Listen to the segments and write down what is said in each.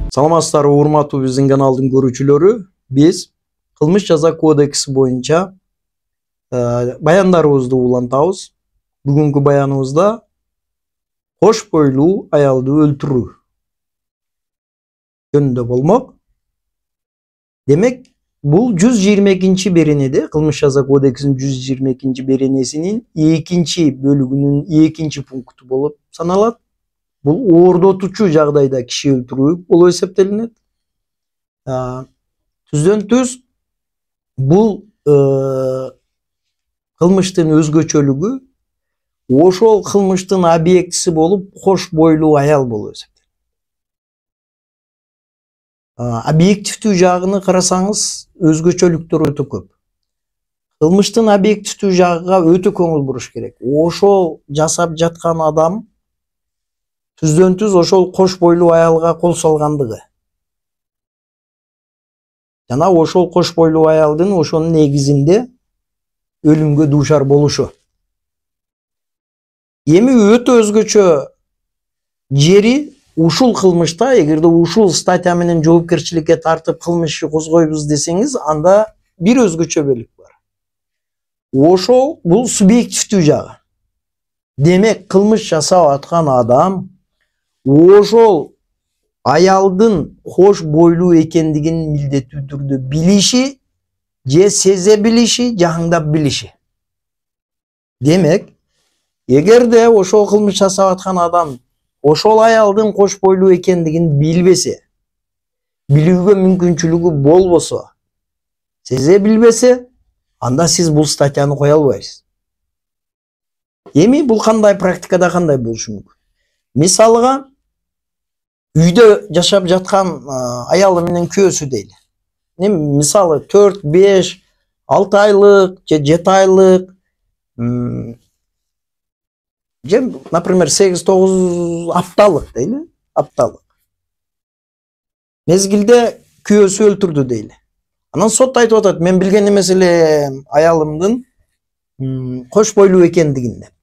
Саламатсыздар, урматтуу биздин каналдын көрүүчүлөрү. Биз кылмыш жаза кодекси боюнча баяндарыбызды улантабыз. Бүгүнкү баяныбызда кош бойлуу аялды өлтүрүү жөнүндө болмок. Демек, бул 122 беренеде, кылмыш жаза кодексинин 122 беренесинин 2 бөлүгүнүн 2 пункту болуп саналат. Бул оордотуучу жагдайда киши өлтүрүү болуп эсептелинет. Түздөн түз бул кылмыштын өзгөчөлүгү ошол кылмыштын объектиси болуп кош бойлуу аял болуп эсептелет. Объективдүү жагын карасаңыз, өзгөчөлүктөр өтө көп. Кылмыштын объективдүү жагыга өтө көңүл буруш керек. Ошол жасап жаткан адам түздөн түз ошол кош бойлуу аялга кол салгандыгы. Жана ошол кош бойлуу аялдын ошонун негизинде өлүмгө дуушар болушу. Эми өтө өзгөчө жери ушул кылмышта, эгерде ушул статья менен жоопкерчиликке тартып кылмыш козгойбуз десеңиз, анда бир өзгөчө бөлүк бар. Ошол бул субъективдүү жагы. Демек, кылмыш жасап аткан адам ошол аялдын кош бойлуу экендигин милдеттүү түрдө билиши же сезе билиши, жаңдап билиши. Демек, эгерде ошол кылмыш жасап аткан адам ошол аялдын кош бойлуу экендигин билбесе, билүүгө мүмкүнчүлүгү болбосо, сезе билбесе, анда сиз бул статьяны кое албайсыз. Эми бул кандай практикада кандай болушу мүмкүн? Мисалга, үйдө жашап жаткан аялы менен күйөөсү дейли. Мисалы 4, 5, 6 айлык же 7 айлык, же, например, 8, 9 апталык дейли, апталык. Мезгилде күйөөсү өлтүрдү дейли. Анан сот айтып атат, мен билген эмес эле аялымдын кош бойлуу экендигин деп.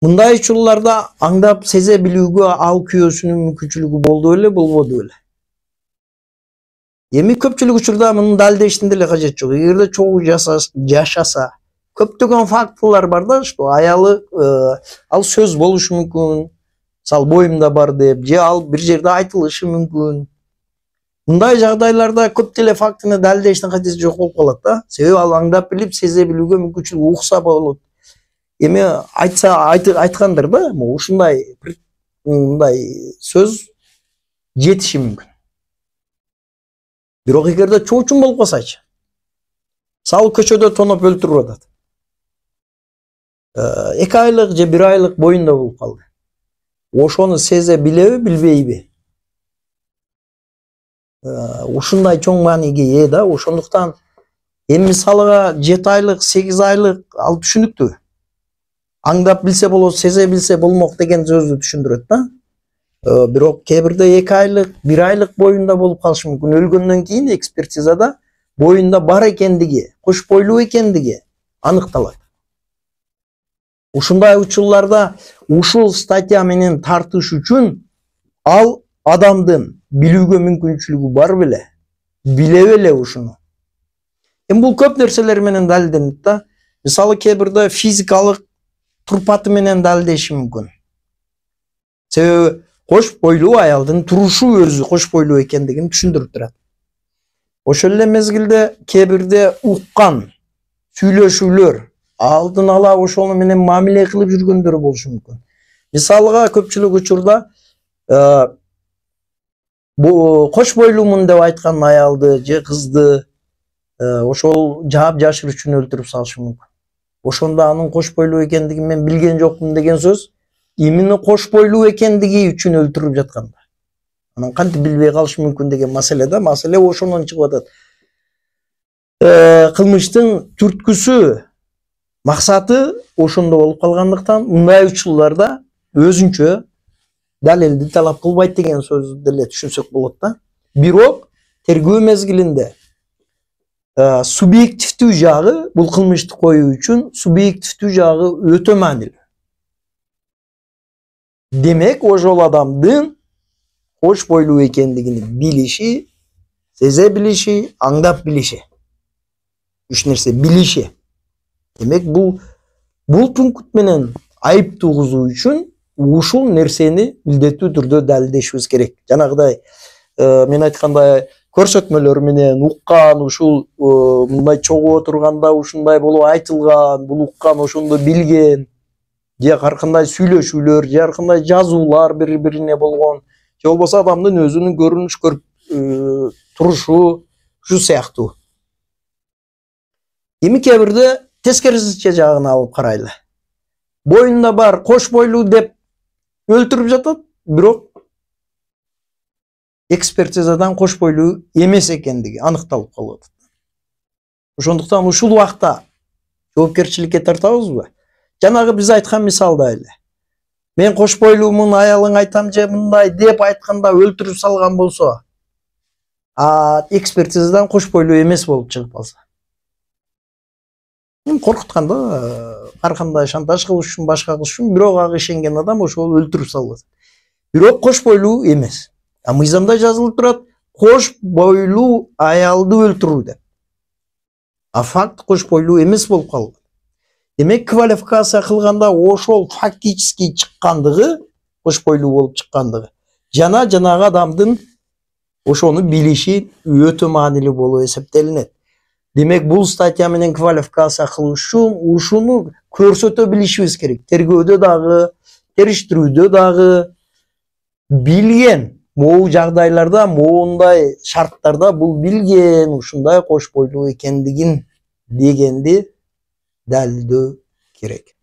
Мындай учурларда аңдап сезе билүүгө ал күйөөсүнүн мүмкүнчүлүгү болду беле, болбоду беле? Эми көпчүлүк учурда муну далилдештин деле кажети жок. Эгерде чогуу жашаса, көптөгөн фактылар бар да, что аялы ал сөз болушу мүмкүн, мисалы боюмда бар деп, же ал бир жерде айтылышы мүмкүн. Мындай жагдайларда көп деле фактыны далилдештин кажети жок болуп калат да. Себеби ал аңдап билип, сезе билүүгө мүмкүнчүлүгү укса болот. Эми айткандыр да, ушундай сөз жетиши мүмкүн. Бирок эгерде чоочун болуп калсачы, мисалы көчөдө тоноп өлтүрүп атат. 2 айлык же 1 айлык боюнда болуп калды. Ошону сезе билеби, билбейби? Ушундай чоң мааниге ээ да. Ошондуктан эми мисалыга 7 айлык, 8 айлык ал түшүнүктүү. Аңдап билсе болот, сезе билсе болмок деген сөздү түшүндүрөт да. Бирок кээ бирде 2 айлык, 1 айлык боюнда болуп калышы мүмкүн. Өлгөндөн кийин экспертизада боюнда бар экендиги, кош бойлуу экендиги аныкталат. Ушундай учурларда ушул статья менен тартыш үчүн ал адамдын билүүгө мүмкүнчүлүгү бар беле, биле беле ушуну. Эми бул көп нерселер менен далилденет да. Мисалы кээ бирде физикалык турпаты менен далилдеши мүмкүн. Себеби кош бойлуу аялдын турушу өзү кош бойлуу экендигин түшүндүрүп турат. Ошол эле мезгилде кээ бирде уккан сүйлөшүүлөр алдын ала ошол менен мамиле кылып жүргөндөр болушу мүмкүн. Мисалга көпчүлүк учурда кош бойлуумун деп айткан аялды же кызды ошол жаап жашыр үчүн өлтүрүп салышы мүмкүн. Ошондо анын кош бойлуу экендигин мен билген жокмун деген сөз именно кош бойлуу экендиги үчүн өлтүрүп жатканда. Анан кантип билбей калышы мүмкүн деген маселе да. Маселе ошондон чыгып атат. Кылмыштын түрткүсү, максаты ошондо болуп калгандыктан мындай учурларда өзүнчө далилди талап кылбайт деген сөздү деле түшүнсөк болот да. Бирок тергөө мезгилинде субъективдүү жагы, бул кылмышты коюу үчүн субъективдүү жагы өтө маанилүү. Демек, ошол адамдын koç boylуу ekendигini bilişi, seze bilişi, аңдап bilişi. Üç nerse bilişi. Demek bul пункт менен айып тугузуу үчүн ушул нерсени милдеттүү түрдө далилдешибиз керек. Жанагыдай мен айткандай көрсөтмөлөр менен уккан, ушул мындай чогуу отурганда ушундай болуп айтылган, бул уккан, ошондо билген, же ар кандай сүйлөшүүлөр, же ар кандай жазуулар бири-бирине болгон, же болбосо адамдын өзүнүн көрүнүш көрүп турушу, ушу сыяктуу. Эми кээ бирде тескерисинче жагын алып карайлы. Боюнда бар кош бойлуу деп өлтүрүп жатат, бирок экспертизадан кош бойлуу эмес экендиги аныкталып калып атат. Ошондуктан ушул убакта жоопкерчиликке тартабызбы? Жанагы биз айткан мисалда эле. Мен кош бойлуумун, аялың айтам же мындай деп айтканда өлтүрүп салган болсо, экспертизадан кош бойлуу эмес болуп чыгып калса. Коркутканда, ар кандай шантаж кылыш үчүн, башка кылыш үчүн, бирок ага ишенген адам ошол өлтүрүп салат. Бирок кош бойлуу эмес. Мыйзамда жазылып турат, кош бойлуу аялды өлтүрүү деп. Факт кош бойлуу эмес болуп калган. Демек квалификация кылганда ошол фактически чыккандыгы, кош бойлуу болуп чыккандыгы, жанагы адамдын ошону билиши өтө маанилүү болуп эсептелинет. Демек бул статья менен квалификация кылыш үчүн ушуну көрсөтө билишибиз керек. Тергөөдө дагы, териштирүүдө дагы билген, могу жагдайларда, моундай шарттарда бул билген, ушундай кош бойлуу экендигин дегенди далилдөө керек.